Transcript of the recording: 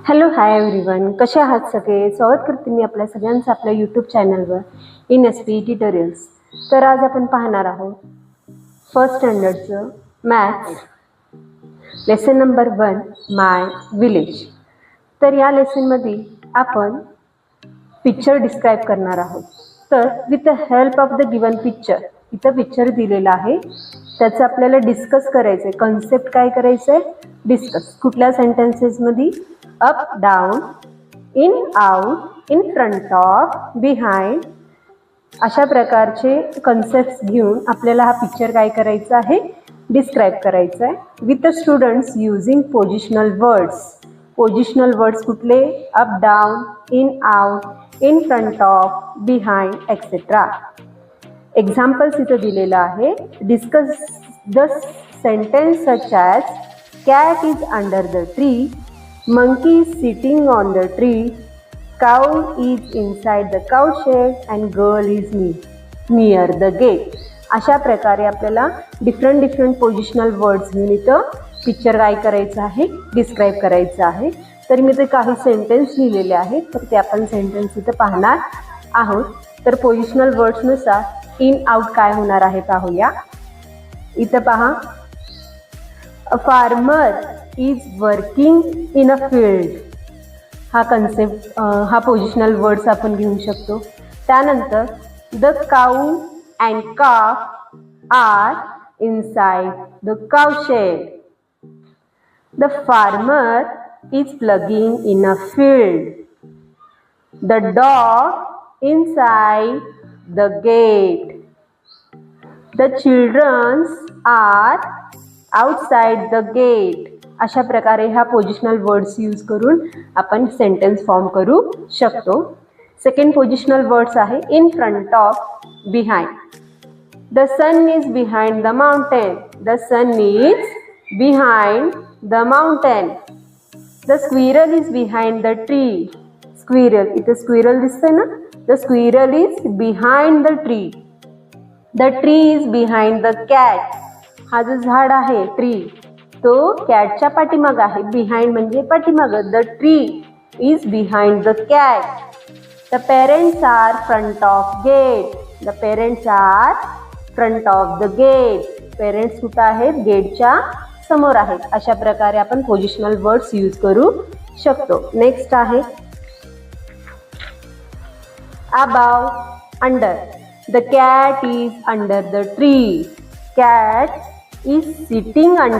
Hello hi everyone, कसे आहात सगळे. स्वागत करते मी आपल्या सगळ्यांचं आपल्या यूट्यूब चॅनलवर इन एस पी ट्युटोरियल्स. तर आज आपण पाहणार आहोत फर्स्ट स्टँडर्डचं मॅथ्स लेसन नंबर 1 माय विलेज. तर या लेसनमध्ये आपण पिक्चर डिस्क्राईब करणार आहोत. तर with the help of the given picture, इथं पिक्चर दिलेलं आहे, त्याचं आपल्याला डिस्कस करायचं आहे. कन्सेप्ट काय करायचं आहे, डिस्कस. कुठल्या सेंटेन्सेसमध्ये, up down, in out, in front of, behind, अशा प्रकारचे कन्सेप्ट घेऊन आपल्याला हा पिक्चर काय करायचा आहे, डिस्क्राईब करायचा आहे. With the students using positional words. Positional words कुठले, up down, in out, in front of, behind, etcetera. Examples इथं दिलेलं आहे. Discuss the sentence such as cat is under the tree, monkey is sitting on the tree, cow is inside the cow shed and girl is near the gate. अशा प्रकारे आपल्याला different positional words घेऊन इथं picture काय करायचं आहे, describe करायचं आहे. तर मी ते काही सेंटेन्स लिहिलेले आहेत, तर ते आपण सेंटेन्स इथं पाहणार आहोत. तर पोझिशनल वर्ड्सनुसार इन आउट काय होणार आहे पाहूया. इथं पहा, a farmer is working in a field. हा कन्सेप्ट, हा पोझिशनल वर्ड्स आपण घेऊ शकतो. त्यानंतर the cow and calf are inside the cow shed. The farmer is ploughing in a field. The dog inside the gate. The childrens are outside the gate. अशा प्रकारे हा positional words use करून आपण sentence form करू शकतो. Second positional words आहे in front of, behind. The sun is behind the mountain. The sun is behind the mountain. The squirrel is behind the tree. Squirrel, इथे squirrel दिसतंय ना. The squirrel is behind the tree. The tree is behind the cat. हा जो झाड आहे, tree, तो कॅटच्या पाठीमाग आहे. बिहाइंड म्हणजे पाठीमाग. The tree is behind the cat. The parents are front of gate. The parents are front of the gate. Parents कुठं आहेत, गेटच्या समोर आहेत. अशा प्रकारे आपण पोझिशनल वर्ड्स यूज करू शकतो. नेक्स्ट आहे above, under. The cat is under the tree. Cat is sitting under